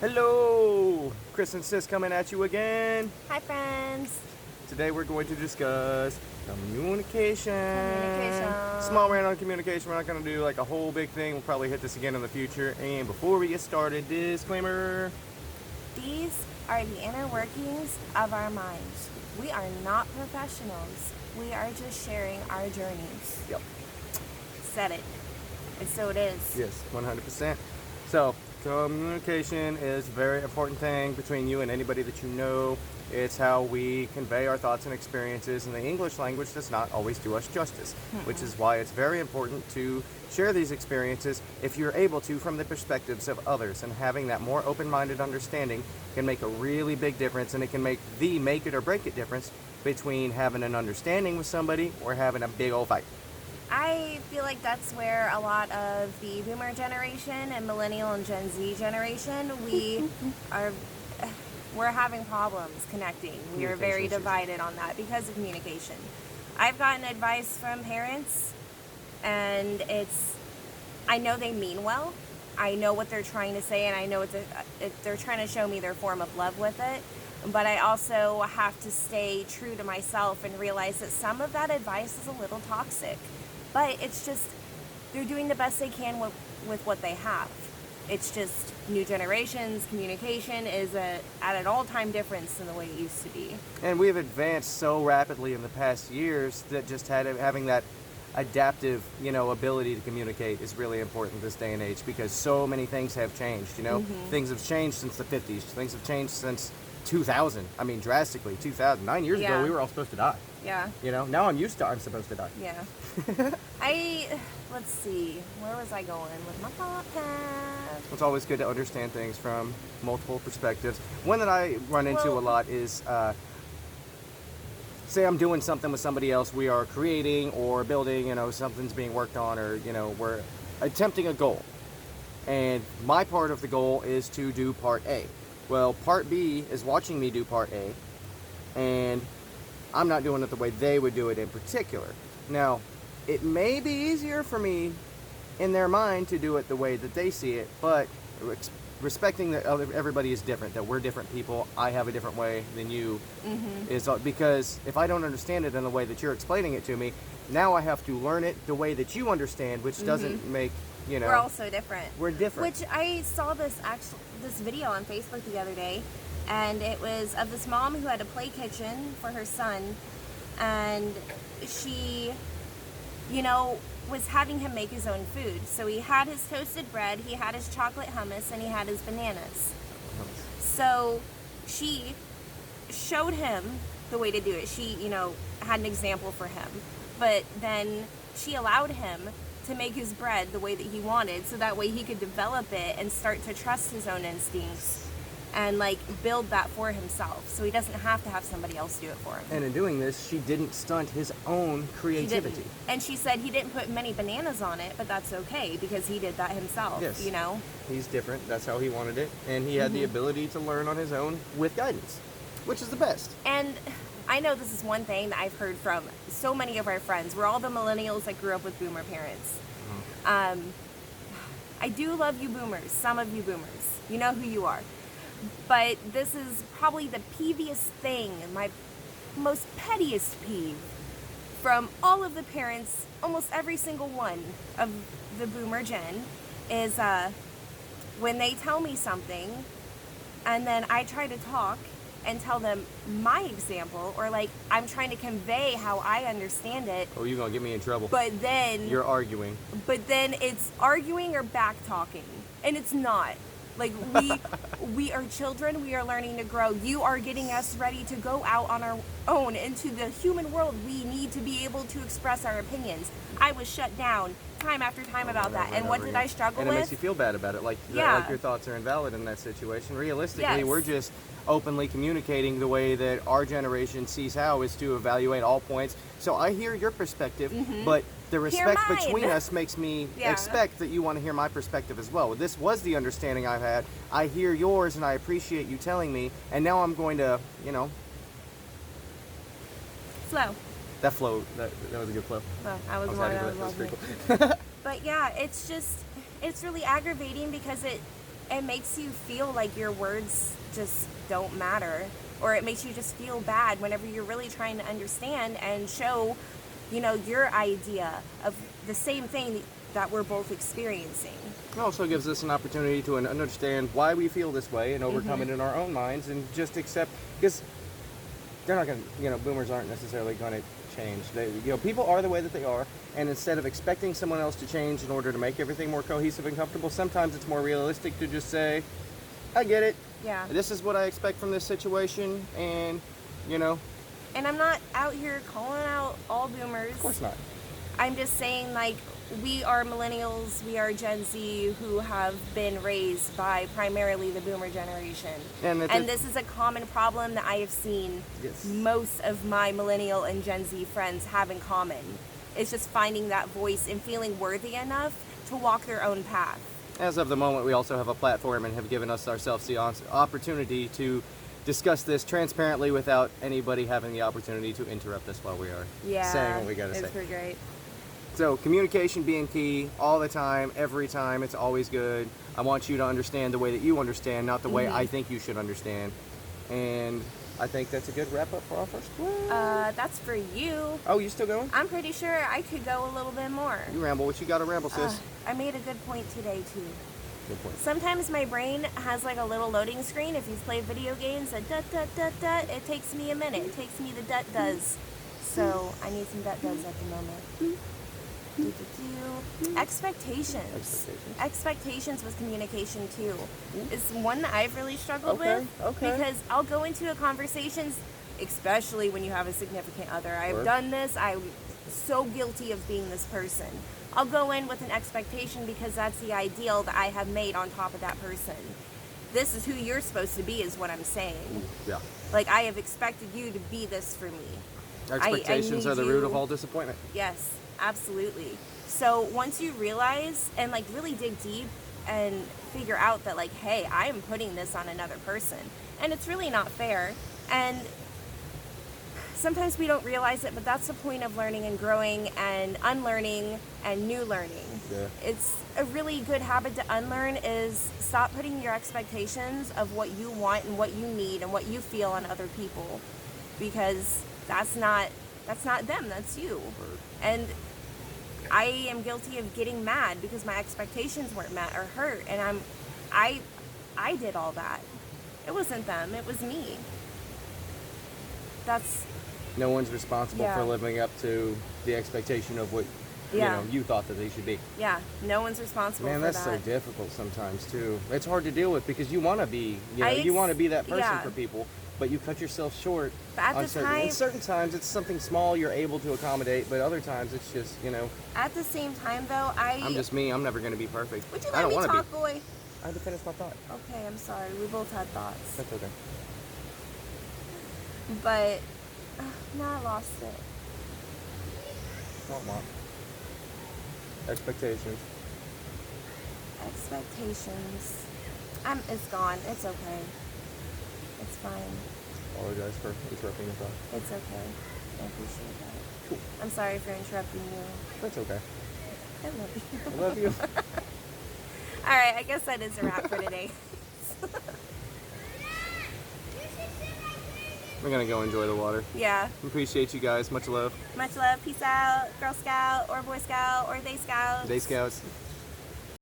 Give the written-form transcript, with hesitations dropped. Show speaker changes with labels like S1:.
S1: Hello! Chris and Sis coming at you again.
S2: Hi, friends.
S1: Today we're going to discuss communication.
S2: Communication.
S1: Small rant on communication. We're not going to do like a whole big thing. We'll probably hit this again in the future. And before we get started, disclaimer.
S2: These are the inner workings of our minds. We are not professionals. We are just sharing our journeys.
S1: Yep.
S2: Said it. And so it is.
S1: Yes, 100%. So, communication is a very important thing between you and anybody that you know. It's how we convey our thoughts and experiences, and the English language does not always do us justice, which is why it's very important to share these experiences if you're able to from the perspectives of others, and having that more open-minded understanding can make a really big difference, and it can make the make it or break it difference between having an understanding with somebody or having a big old fight.
S2: I feel like that's where a lot of the boomer generation and millennial and Gen Z generation, we're having problems connecting. We are very
S1: Communication issues.
S2: divided on that because of communication. I've gotten advice from parents, and I know they mean well. I know what they're trying to say, and I know they're trying to show me their form of love with it. But I also have to stay true to myself and realize that some of that advice is a little toxic. But it's just, they're doing the best they can with what they have. It's just new generations, communication is at an all-time difference than the way it used to be.
S1: And we have advanced so rapidly in the past years that just having that adaptive, ability to communicate is really important this day and age, because so many things have changed, Things have changed since the 50s. Things have changed since 2000. I mean, drastically. 2000. 9 years ago, we were all supposed to die.
S2: Yeah.
S1: Now I'm used to I'm supposed to die.
S2: Yeah. Let's see, where was I going with my podcast?
S1: It's always good to understand things from multiple perspectives. One that I run into a lot is, say I'm doing something with somebody else, we are creating or building, something's being worked on, or, we're attempting a goal. And my part of the goal is to do part A. Well, part B is watching me do part A, and I'm not doing it the way they would do it in particular. Now, it may be easier for me in their mind to do it the way that they see it, but respecting that everybody is different, that we're different people, I have a different way than you, is because if I don't understand it in the way that you're explaining it to me, now I have to learn it the way that you understand, which doesn't make,
S2: We're all so different.
S1: We're different.
S2: Which I saw this video on Facebook the other day, and it was of this mom who had a play kitchen for her son, and she, was having him make his own food. So he had his toasted bread, he had his chocolate hummus, and he had his bananas. So she showed him the way to do it. She, had an example for him. But then she allowed him to make his bread the way that he wanted, so that way he could develop it and start to trust his own instincts and build that for himself, so he doesn't have to have somebody else do it for him.
S1: And in doing this, she didn't stunt his own creativity.
S2: And she said he didn't put many bananas on it, but that's okay because he did that himself.
S1: Yes. He's different. That's how he wanted it, and he had the ability to learn on his own with guidance, which is the best.
S2: And I know this is one thing that I've heard from so many of our friends. We're all the millennials that grew up with boomer parents. I do love you boomers, some of you boomers. You know who you are. But this is probably the peeviest thing, my most pettiest peeve from all of the parents, almost every single one of the boomer gen, is when they tell me something and then I try to talk and tell them my example, or I'm trying to convey how I understand it.
S1: Oh, you're gonna get me in trouble.
S2: But then
S1: You're arguing.
S2: But then it's arguing or back talking, and it's not. We are children. We are learning to grow. You are getting us ready to go out on our own into the human world. We need to be able to express our opinions. I was shut down time after time about that. And what did I struggle
S1: with? And it makes you feel bad about it. Like your thoughts are invalid in that situation. Realistically, we're just openly communicating the way that our generation sees how is to evaluate all points. So I hear your perspective, but the respect between us makes me expect that you want to hear my perspective as well. This was the understanding I've had. I hear yours, and I appreciate you telling me, and now I'm going to,
S2: flow.
S1: That flow, that was a good flow.
S2: Well, I was
S1: happy with it. That was pretty cool.
S2: But yeah, it's really aggravating because it makes you feel like your words just don't matter, or it makes you just feel bad whenever you're really trying to understand and show, your idea of the same thing that we're both experiencing.
S1: It also gives us an opportunity to understand why we feel this way and overcome it in our own minds and just accept, because they're not going to, boomers aren't necessarily going to change. People are the way that they are, and instead of expecting someone else to change in order to make everything more cohesive and comfortable, sometimes it's more realistic to just say, I get it.
S2: Yeah.
S1: This is what I expect from this situation, and,
S2: And I'm not out here calling out all boomers.
S1: Of course not.
S2: I'm just saying, like, we are millennials, we are Gen Z who have been raised by primarily the boomer generation.
S1: And
S2: this is a common problem that I have seen most of my millennial and Gen Z friends have in common. It's just finding that voice and feeling worthy enough to walk their own path.
S1: As of the moment, we also have a platform and have given ourselves the opportunity to discuss this transparently without anybody having the opportunity to interrupt us while we are saying what we got to say.
S2: It's pretty great.
S1: So communication being key all the time, every time, it's always good. I want you to understand the way that you understand, not the way I think you should understand. And I think that's a good wrap up for our first one.
S2: That's for you.
S1: Oh, you still going?
S2: I'm pretty sure I could go a little bit more.
S1: You ramble. What you got to ramble, sis?
S2: I made a good point today, too.
S1: Good point.
S2: Sometimes my brain has like a little loading screen. If you've played video games, a dut dut dut dut, it takes me a minute. It takes me the dut does. So I need some dut does at the moment. Expectations. Expectations with communication too. Is one that I've really struggled with.
S1: Okay.
S2: Because I'll go into a conversation, especially when you have a significant other. I've done this. I'm so guilty of being this person. I'll go in with an expectation because that's the ideal that I have made on top of that person. This is who you're supposed to be, is what I'm saying.
S1: Yeah.
S2: Like, I have expected you to be this for me.
S1: Expectations
S2: I
S1: are the
S2: need
S1: root
S2: you-
S1: of all disappointment.
S2: Yes, absolutely. So once you realize and like really dig deep and figure out that like, hey, I am putting this on another person, and it's really not fair. And sometimes we don't realize it, but that's the point of learning and growing and unlearning and new learning.
S1: Yeah.
S2: It's a really good habit to unlearn is stop putting your expectations of what you want and what you need and what you feel on other people, because that's not them, that's you. And I am guilty of getting mad because my expectations weren't met or hurt, and I did all that. It wasn't them, it was me. That's
S1: No one's responsible
S2: Yeah.
S1: for living up to the expectation of what you thought that they should be.
S2: yeah, no one's responsible
S1: Man,
S2: for
S1: that's
S2: that.
S1: so difficult sometimes too. It's hard to deal with because you want to be,
S2: I
S1: you want to be that person
S2: yeah.
S1: for people, but you cut yourself short.
S2: But at
S1: on
S2: the
S1: certain,
S2: time-
S1: in certain times, it's something small you're able to accommodate, but other times it's just,
S2: At the same time though,
S1: I'm just me. I'm never going to be perfect.
S2: Would you
S1: I
S2: let
S1: don't
S2: me
S1: want to
S2: talk,
S1: be.
S2: boy?
S1: I had to finish my thought.
S2: Okay, I'm sorry. We both had thoughts.
S1: That's okay.
S2: But now I lost it.
S1: Womp womp. Expectations.
S2: Expectations. It's gone. It's okay. It's fine.
S1: Apologize for interrupting your thought.
S2: It's okay. I appreciate that.
S1: Cool.
S2: I'm sorry for interrupting you.
S1: That's okay.
S2: I love you.
S1: I love you.
S2: All right, I guess that is a wrap for today.
S1: We're going to go enjoy the water.
S2: Yeah.
S1: Appreciate you guys. Much love.
S2: Much love. Peace out. Girl Scout or Boy Scout or They Scouts.
S1: Day Scouts.